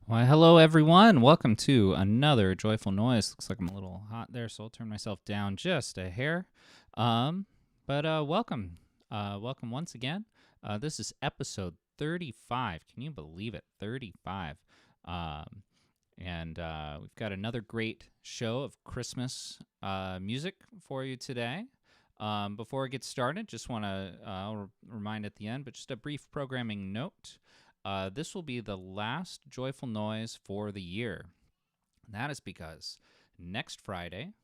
Why, hello everyone. Welcome to another Joyful Noise. Looks like I'm a little hot there, so I'll turn myself down just a hair. But welcome. Welcome once again. This is episode 35. Can you believe it? 35. Um, and we've got another great show of Christmas music for you today. Before I get started, just want to remind at the end, but just a brief programming note. This will be the last Joyful Noise for the year. And that is because next Friday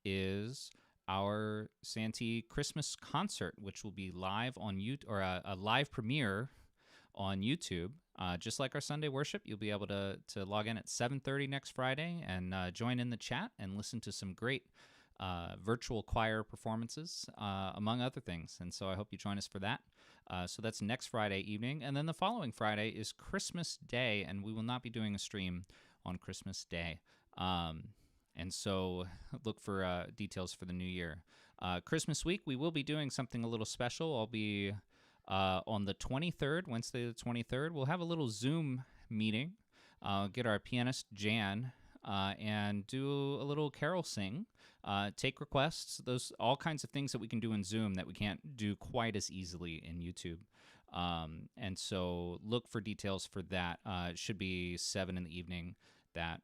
is our Santee Christmas concert, which will be live on YouTube, or a live premiere on YouTube. Just like our Sunday worship, you'll be able to log in at 7:30 next Friday and join in the chat and listen to some great virtual choir performances, among other things. And so I hope you join us for that. So that's next Friday evening. And then the following Friday is Christmas Day, and we will not be doing a stream on Christmas Day. And so look for details for the new year. Christmas week, we will be doing something a little special. I'll be on the 23rd, Wednesday the 23rd. We'll have a little Zoom meeting, get our pianist Jan, and do a little carol sing. Take requests, those all kinds of things that we can do in Zoom that we can't do quite as easily in YouTube. And so look for details for that. It should be 7 in the evening that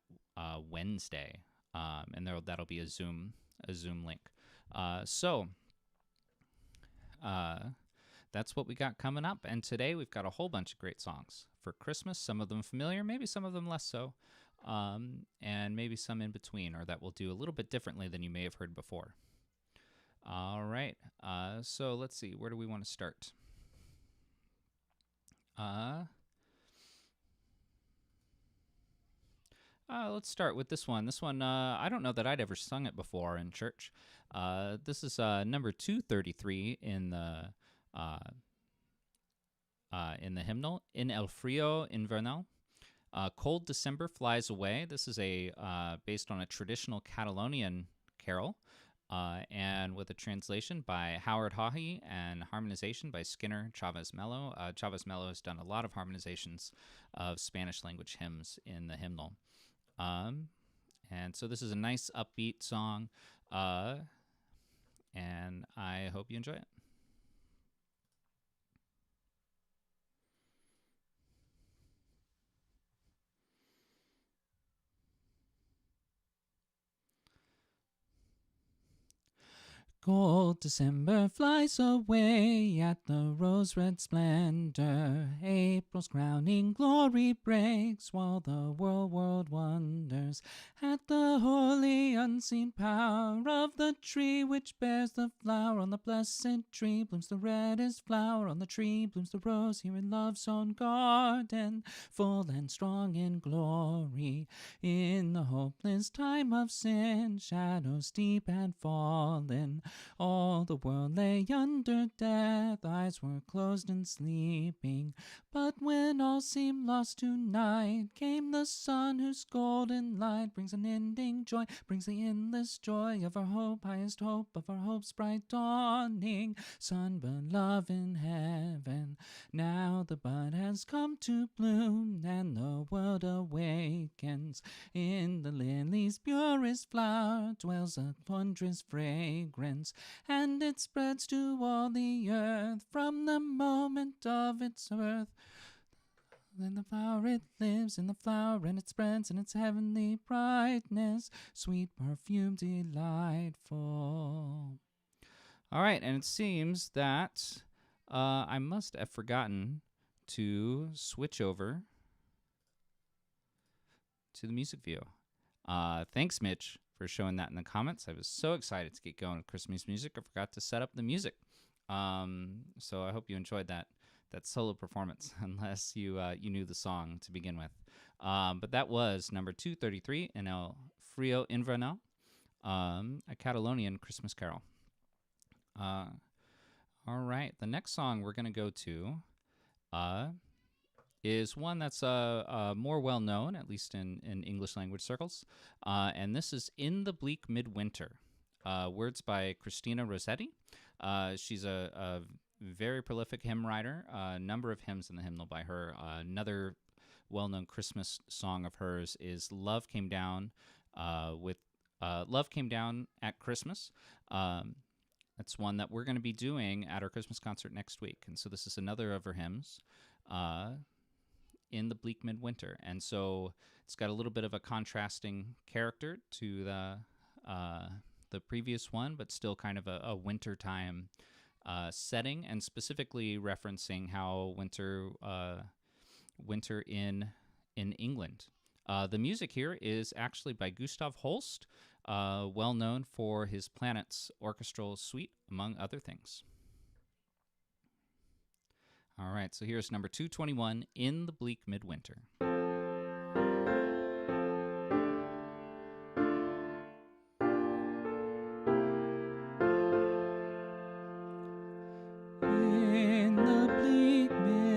Wednesday, and that'll be a Zoom link. So that's what we got coming up. And today we've got a whole bunch of great songs for Christmas. Some of them familiar, maybe some of them less so. And maybe some in between, or that we'll do a little bit differently than you may have heard before. All right. So let's see. Where do we want to start? Let's start with this one. This one, I don't know that I'd ever sung it before in church. This is number 233 in the hymnal, In El Frio Invernal. Cold December Flies Away. This is based on a traditional Catalonian carol, and with a translation by Howard Hawley and harmonization by Skinner Chavez Mello. Chavez Mello has done a lot of harmonizations of Spanish language hymns in the hymnal. And so this is a nice upbeat song, and I hope you enjoy it. Cold December flies away at the rose-red splendor. April's crowning glory breaks while the world wonders at the holy unseen power of the tree which bears the flower. On the blessed tree blooms the reddest flower. On the tree blooms the rose here in love's own garden, full and strong in glory. In the hopeless time of sin, shadows deep had fallen. All the world lay under death, eyes were closed and sleeping. But when all seemed lost tonight, came the sun whose golden light brings unending joy, brings the endless joy of our hope, highest hope of our hope's bright dawning. Sun beloved in heaven, now the bud has come to bloom, and the world awakens. In the lily's purest flower dwells a wondrous fragrance, and it spreads to all the earth from the moment of its birth. In the flower it lives, in the flower, and it spreads in its heavenly brightness, sweet perfume delightful. All right, and it seems that I must have forgotten to switch over to the music view. Thanks, Mitch, for showing that in the comments. I was so excited to get going with Christmas music. I forgot to set up the music. So I hope you enjoyed that solo performance, unless you knew the song to begin with. But that was number 233 in El Frio Invernal, a Catalonian Christmas carol. All right, the next song we're going to go to is one that's more well known, at least in English language circles. And this is In the Bleak Midwinter. Words by Christina Rossetti. She's a very prolific hymn writer. A number of hymns in the hymnal by her. Another well-known Christmas song of hers is "Love Came Down," with "Love Came Down at Christmas." That's one that we're going to be doing at our Christmas concert next week, and so this is another of her hymns in the bleak midwinter, and so it's got a little bit of a contrasting character to the previous one, but still kind of a wintertime setting, and specifically referencing how winter in England. The music here is actually by Gustav Holst, well known for his Planets Orchestral Suite, among other things. All right, so here's number 221, In the Bleak Midwinter. In the bleak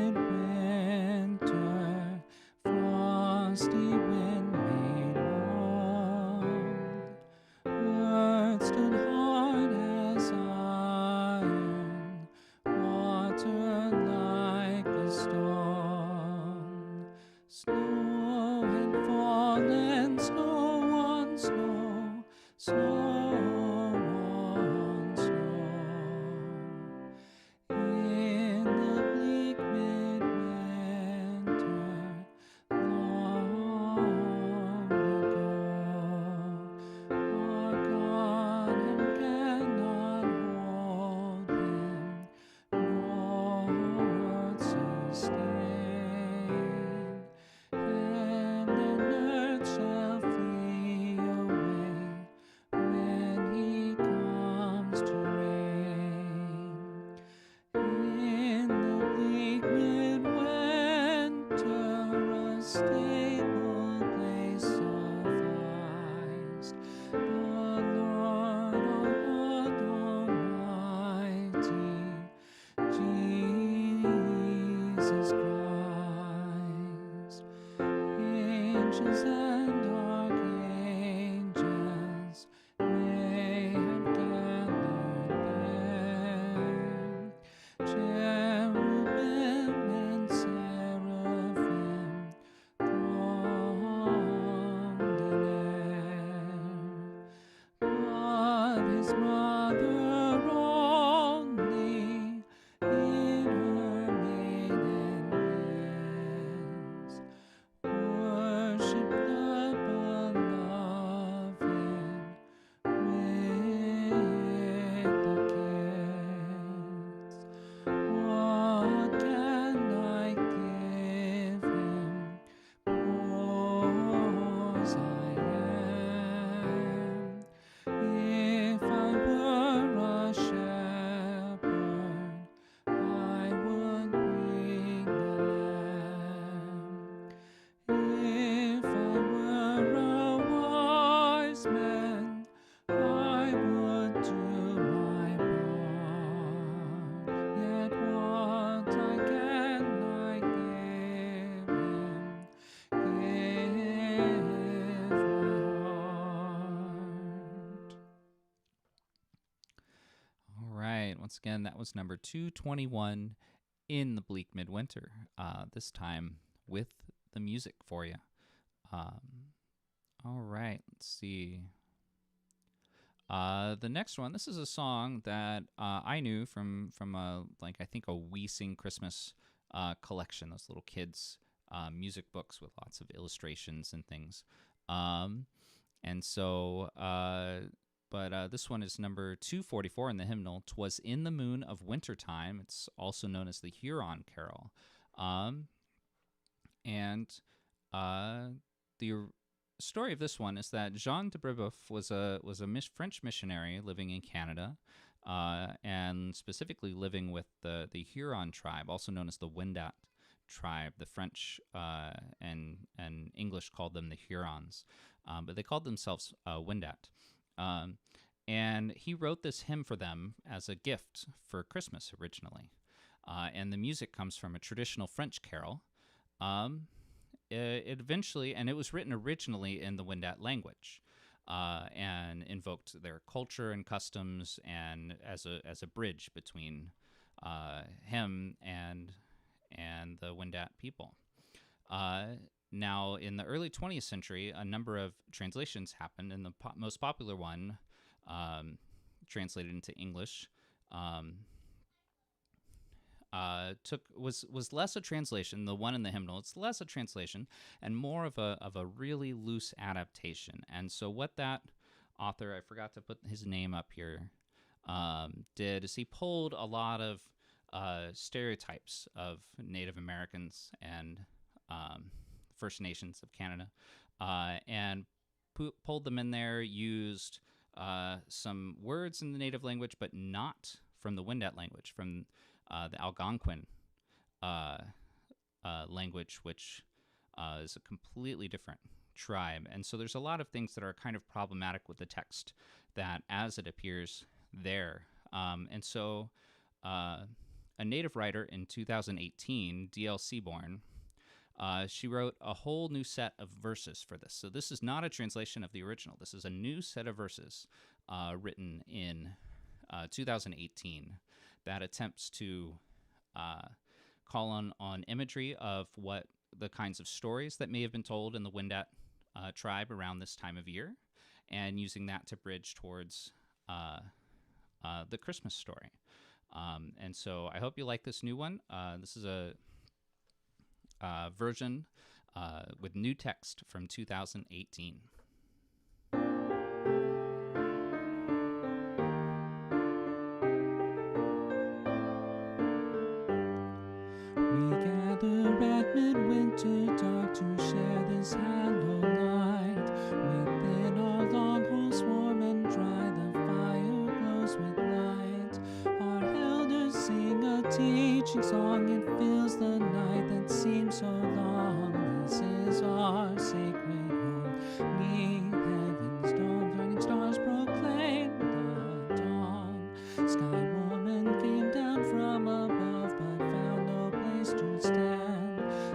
midwinter, frosty wind made moan, earth stood hard as iron, water like a stone. Snow had fallen, snow on snow, snow on snow. In the bleak midwinter, long ago, our God cannot hold him, nor earth sustain. Heaven and earth shall flee away when he comes to reign. In the bleak midwinter, a stable place sufficed. The Lord, our God Almighty, Jesus Christ. Angels and archangels may have gathered there. Cherubim and seraphim thronged in air, but his mother only in her maiden bliss worship the beloved with the kiss. What can I give him, poor as I am? If I were a shepherd, I would bring the lamb. If I were a wise man, I would do my part. Yet what I cannot give him, give my heart. All right, once again, that was number 221, In the Bleak Midwinter, this time with the music for you. All right, let's see. The next one, this is a song that I knew from I think a We Sing Christmas collection, those little kids music books with lots of illustrations and things. And so, but this one is number 244 in the hymnal. "'Twas in the Moon of Wintertime." It's also known as the Huron Carol. The story of this one is that Jean de Brebeuf was a French missionary living in Canada, and specifically living with the Huron tribe, also known as the Wendat tribe. The French and English called them the Hurons, but they called themselves Wendat. And he wrote this hymn for them as a gift for Christmas originally. And the music comes from a traditional French carol. It was written originally in the Wendat language, and invoked their culture and customs, and as a bridge between him and the Wendat people. Now, in the early 20th century, a number of translations happened, and the most popular one, translated into English, um, was less a translation. The one in the hymnal, it's less a translation and more of a really loose adaptation. And so, what that author, I forgot to put his name up here, did is he pulled a lot of stereotypes of Native Americans and First Nations of Canada, and pulled them in there, used some words in the native language, but not from the Wendat language, from the Algonquin language, which is a completely different tribe. And so there's a lot of things that are kind of problematic with the text that as it appears there. And so a native writer in 2018, D.L. Seaborn, she wrote a whole new set of verses for this. So this is not a translation of the original. This is a new set of verses written in 2018 that attempts to call on imagery of what the kinds of stories that may have been told in the Wendat tribe around this time of year, and using that to bridge towards the Christmas story. And so I hope you like this new one. This is a version with new text from 2018. We gather at midwinter dark to share this hallowed night. Within our long halls warm and dry, the fire glows with light. Our elders sing a teaching song, it fills the night that seems so long. This is our sacred home. Neath heaven's dome, shining stars proclaim the dawn. Sky woman came down from above, but found no place to stand.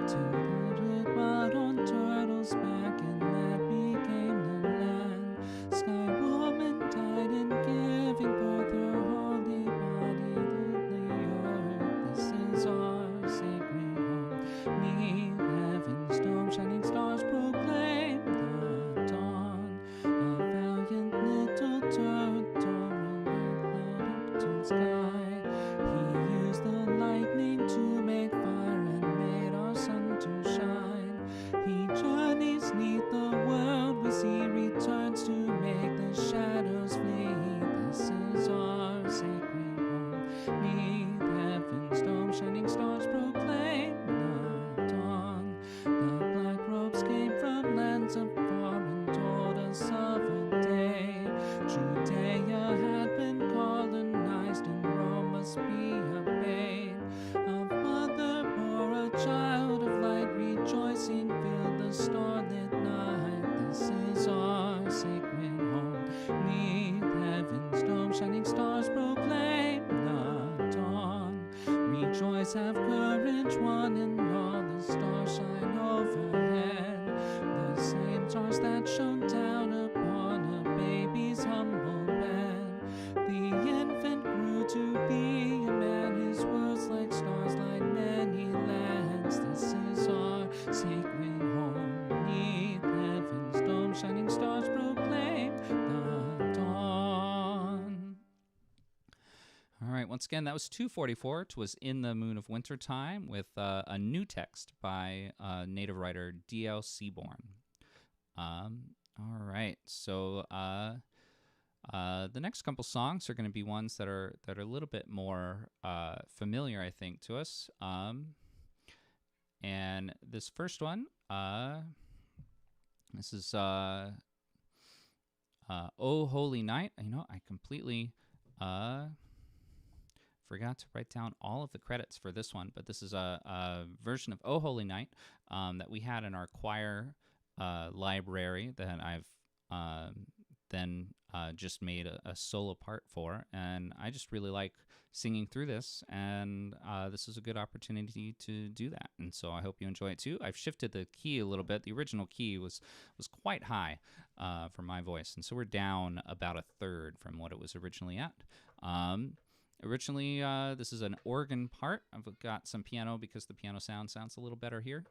Tilted mud on turtle's back, and that became the land. Sky woman died in giving birth, her holy body did the earth. This is our sacred home. Neath heaven's dome, shining stars proclaim the dawn. A valiant little turtle rolled up to sky. He used the lightning to make fire and made our sun to shine. He journeys neath the world we see, returns to make the shadows flee. This is our sacred home. Neath heaven's dome, shining stars proclaim the dawn. The black robes came from lands afar and told us of a day. Judea had been colonized and Rome must be obeyed. A mother bore a child of light, rejoicing filled the starlit night. This is our sacred home. Neath heaven's dome, shining stars proclaim the dawn. Rejoice, have courage, one and all, the stars shine overhead. The same stars that shone down upon a baby's humble bed. The infant grew to be a man, his words like stars light many lands. This is our sacred home. Neath heaven's dome, shining stars proclaim the dawn. All right, once again, that was 244. It was In the Moon of Wintertime with a new text by native writer D.L. Seaborn. All right, so the next couple songs are going to be ones that are a little bit more familiar, I think, to us. And this first one, this is "O Holy Night." You know, I completely forgot to write down all of the credits for this one, but this is a version of "O Holy Night" that we had in our choir library that I've then just made a solo part for, and I just really like singing through this, and this is a good opportunity to do that, and so I hope you enjoy it too. I've shifted the key a little bit. The original key was quite high for my voice, and so we're down about a third from what it was originally at. Originally, this is an organ part. I've got some piano because the piano sounds a little better here.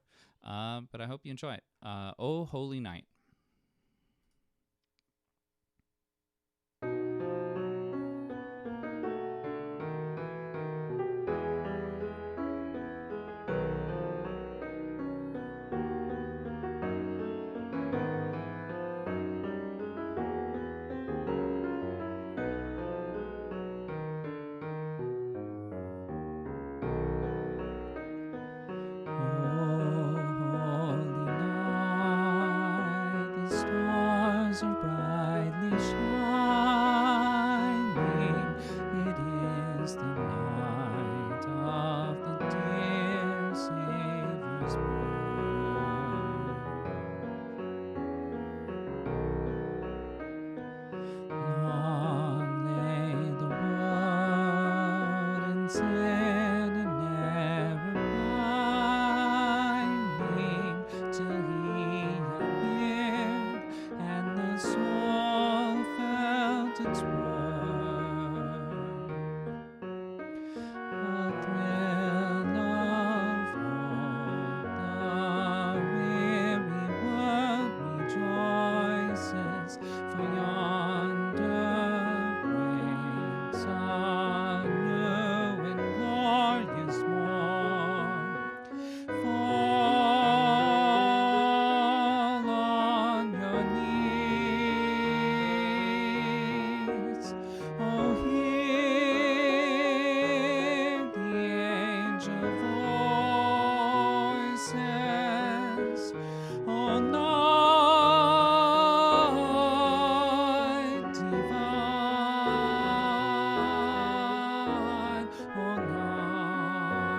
But I hope you enjoy it. Oh, Holy Night. Stars are brightly shining. It is the night of the dear Savior's birth. Long lay the world in sin and never binding till He appeared and the soul felt its worth. A thrill of hope, the weary world rejoices, for yonder breaks a new and glorious morn. Fall on your knees. Oh, hear the angel voices. Oh, night divine. Oh, night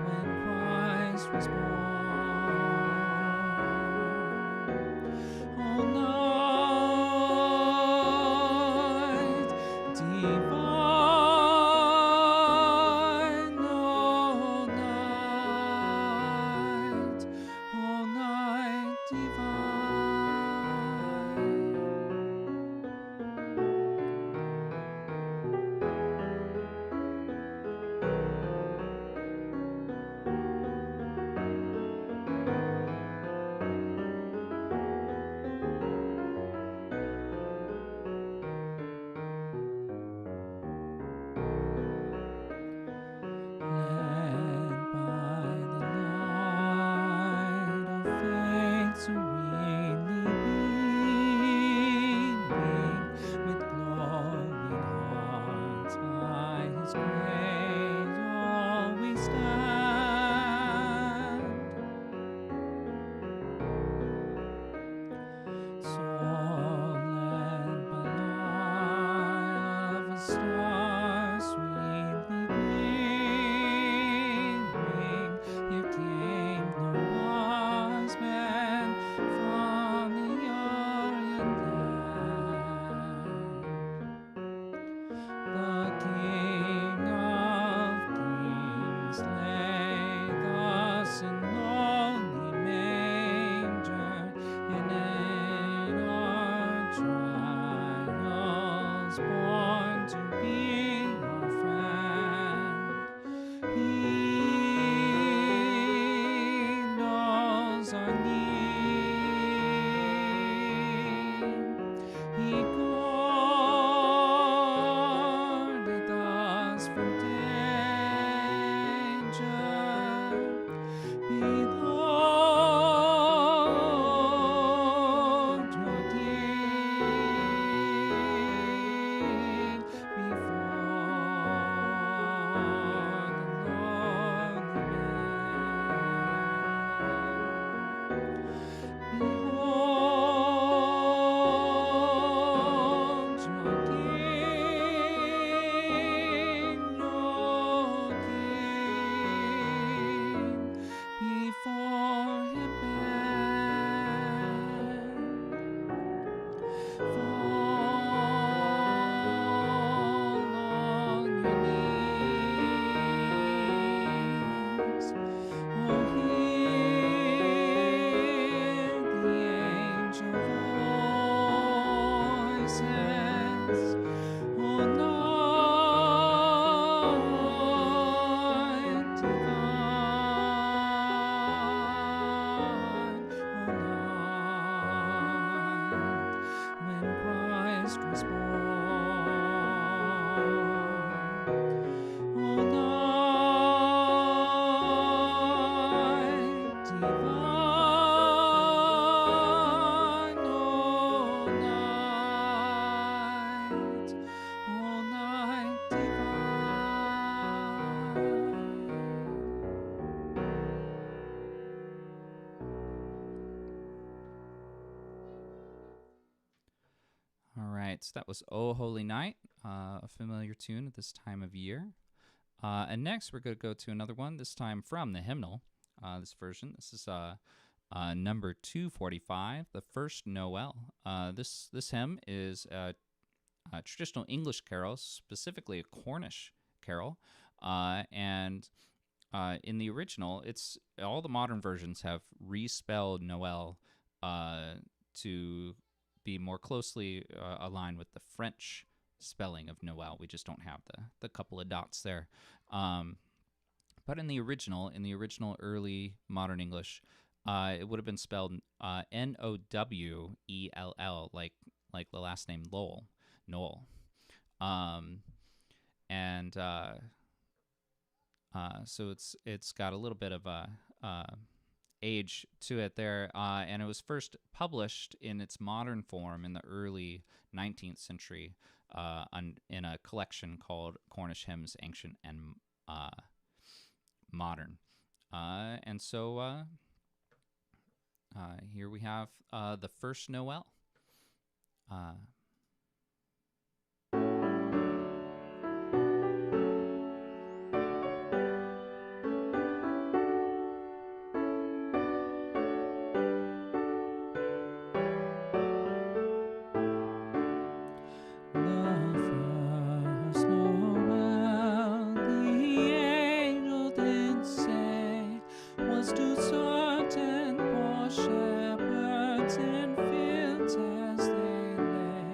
when Christ was born. Oh, night divine. Oh, night led by the light of faith serenely beaming, with glowing hearts by His grace always stand. So led by light of a star sweetly gleaming, here came the wise men from the Orient land. The King of Kings lay thus in lowly manger, and in our trials born to be Nights. That was Oh Holy Night, a familiar tune at this time of year. And next, we're going to go to another one, this time from the hymnal, this version. This is number 245, The First Noel. This hymn is a traditional English carol, specifically a Cornish carol. And in the original, all the modern versions have respelled Noel to be more closely aligned with the French spelling of Noel. We just don't have the couple of dots there. But in the original early modern English, it would have been spelled Nowell, like the last name Noel. So it's got a little bit of a age to it there, and it was first published in its modern form in the early 19th century in a collection called Cornish Hymns, Ancient and Modern. And so here we have The First Noel. Shepherds in fields as they lay,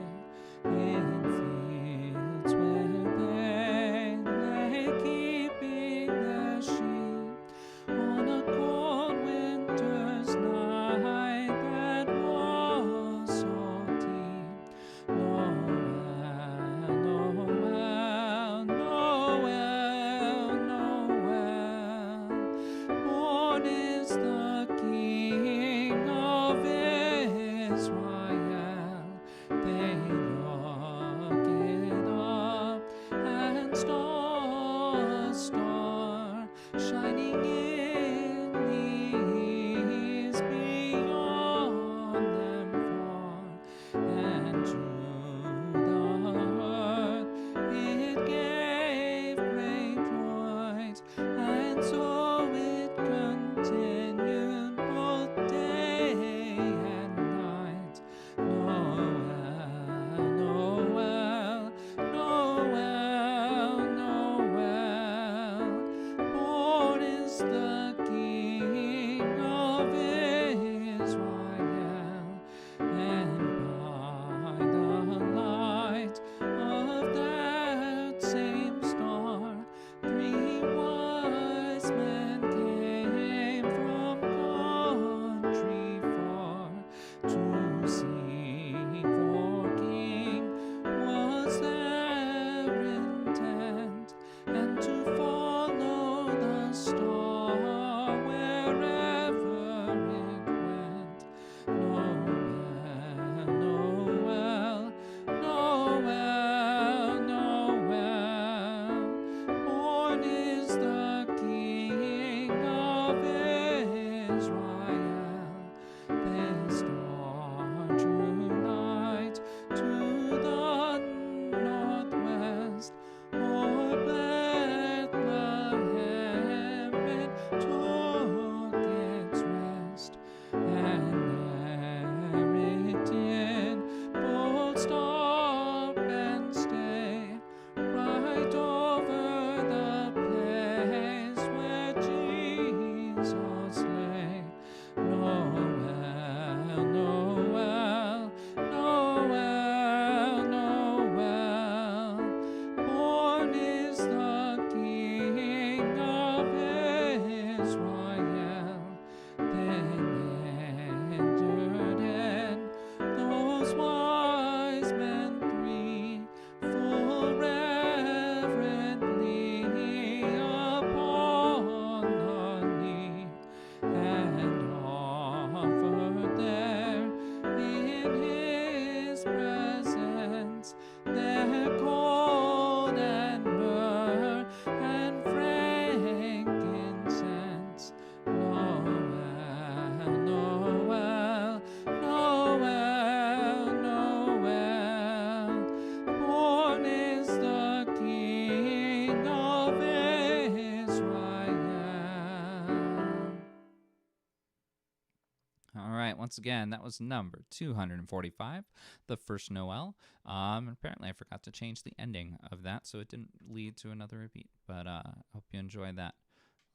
once again, that was number 245, The First Noel. And apparently I forgot to change the ending of that, so it didn't lead to another repeat. But I hope you enjoyed that.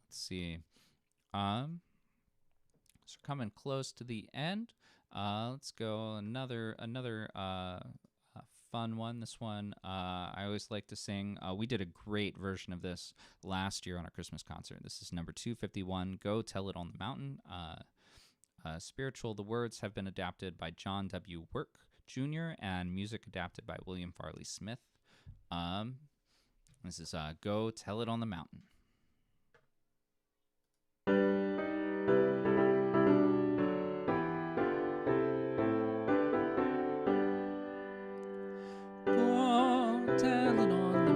Let's see. So we're coming close to the end. Let's go another fun one. This one I always like to sing. We did a great version of this last year on our Christmas concert. This is number 251, Go Tell It on the Mountain. Spiritual. The words have been adapted by John W. Work Jr. and music adapted by William Farley Smith. This is Go Tell It on the Mountain. Tell it on the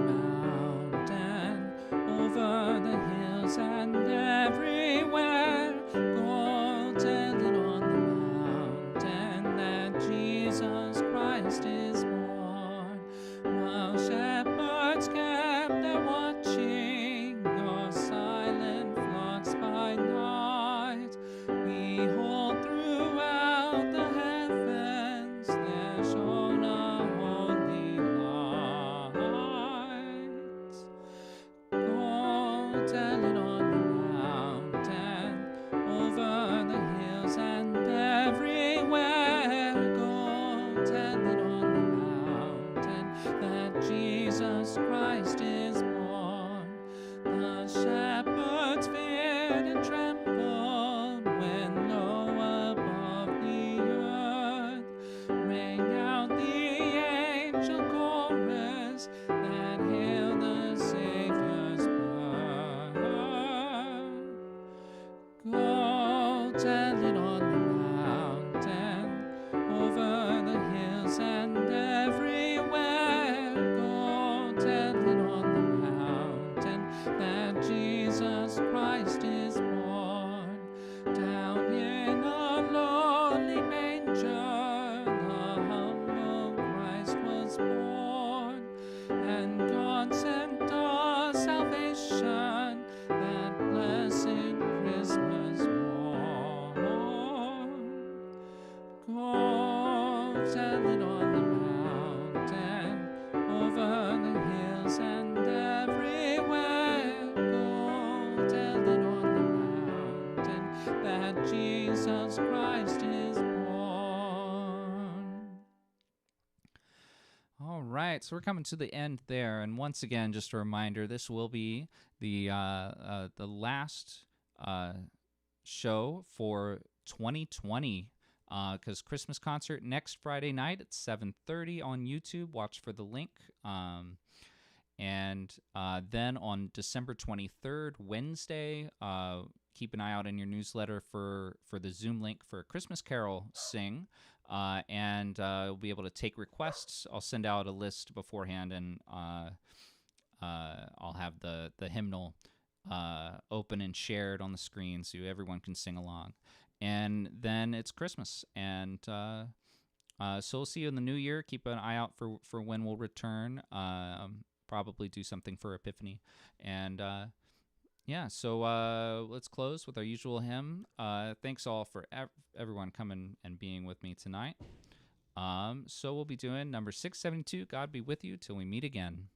mountain, over the hills and everywhere. Go tell it on the mountain that Jesus Christ is born. While shepherds kept their watching, your silent flocks by night, behold, throughout the heavens there shone a holy light. Go tell it on the mountain, over the hills and everywhere. Go tell it on the mountain that Jesus Christ is born. The shepherds feared and trembled when low above the earth rang out the angel chorus that hailed the Savior's birth. Go tell it on the mountain, over the hills and everywhere. Go tell it on the mountain that Jesus Christ is born. Down in a lowly manger, the humble Christ was born, and God sent us salvation, that blessed Christmas morn. Go tell it on the mountain, over the hills and everywhere. Go tell it on the mountain that Jesus Christ is born. All right, so we're coming to the end there, and once again, just a reminder: this will be the last show for 2020, because Christmas concert next Friday night at 7:30 on YouTube. Watch for the link, and then on December 23rd, Wednesday, keep an eye out in your newsletter for the Zoom link for a Christmas Carol sing. And we'll be able to take requests. I'll send out a list beforehand, and I'll have the hymnal open and shared on the screen so everyone can sing along. And then it's Christmas, and so we'll see you in the new year. Keep an eye out for when we'll return. Probably do something for Epiphany, and yeah, so let's close with our usual hymn. Thanks all for everyone coming and being with me tonight. So we'll be doing number 672, God Be With You Till We Meet Again.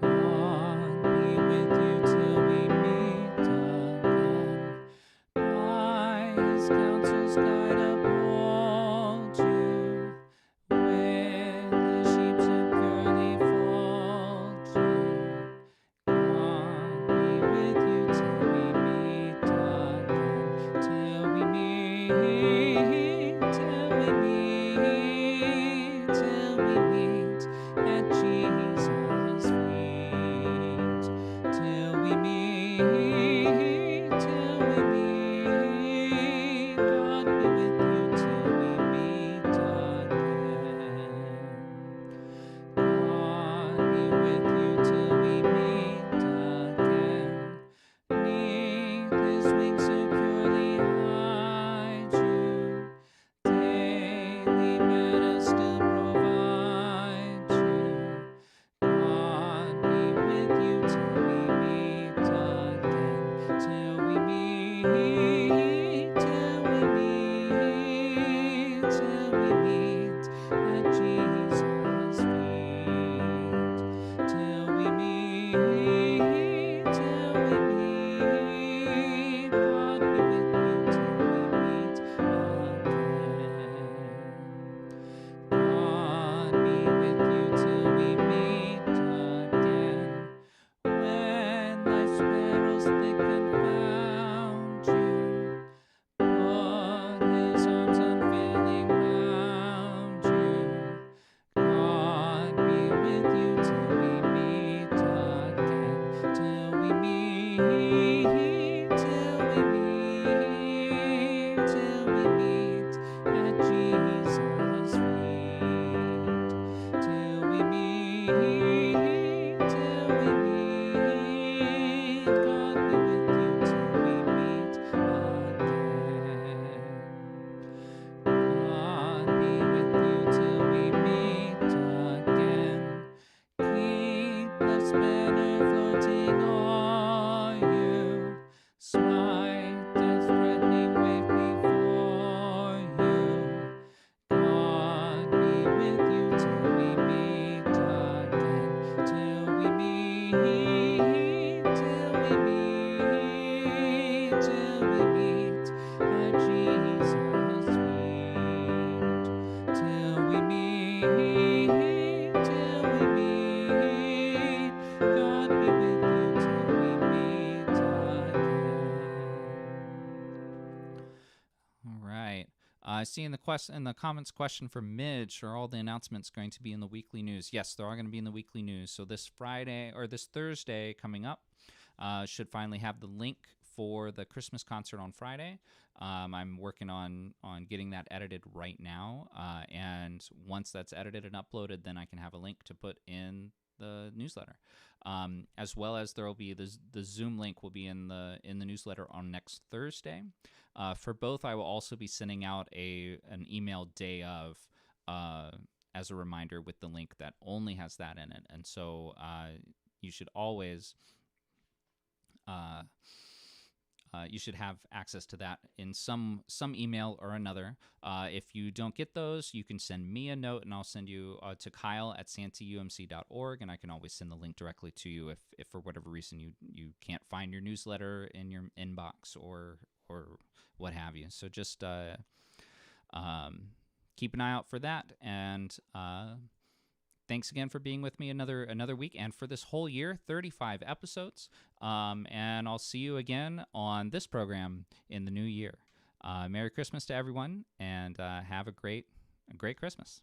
God be with you till we meet again. By His counsels guide uphold you, with His sheep securely fold you. God be with you till we meet again, till we meet, till we meet, till we meet at Jesus' feet. Till we meet, till we meet, God be with you till we meet again. God be with you till we meet again. Neath His wings securely hide you. Daily manna still till we meet at Jesus' feet. Till we meet, God be with you till we meet again. God be with you till we meet again. When life's perils thick confound you, put His arms unfailing round you. God be with you till we meet again. Till we meet, at Jesus' feet. Till we meet, God be with you till we meet again. God be with you till we meet again. Keep love's banner floating o'er you. Smite death's threatening wave before you. God be with you till we meet again. Till we meet, at Jesus' feet. Till we meet, God be with you till we meet again. All right. I see in the comments question from Midge, are all the announcements going to be in the weekly news? Yes, they're all going to be in the weekly news. So this Friday or this Thursday coming up should finally have the link for the Christmas concert on Friday. I'm working on getting that edited right now, and once that's edited and uploaded, then I can have a link to put in the newsletter, as well as there will be the Zoom link will be in the newsletter on next Thursday. For both, I will also be sending out an email day of as a reminder with the link that only has that in it, and so you should always you should have access to that in some email or another. If you don't get those, you can send me a note, and I'll send you to Kyle@santaumc.org, and I can always send the link directly to you if for whatever reason you can't find your newsletter in your inbox or what have you. So just keep an eye out for that, and thanks again for being with me another week, and for this whole year, 35 episodes. And I'll see you again on this program in the new year. Merry Christmas to everyone, and have a great Christmas.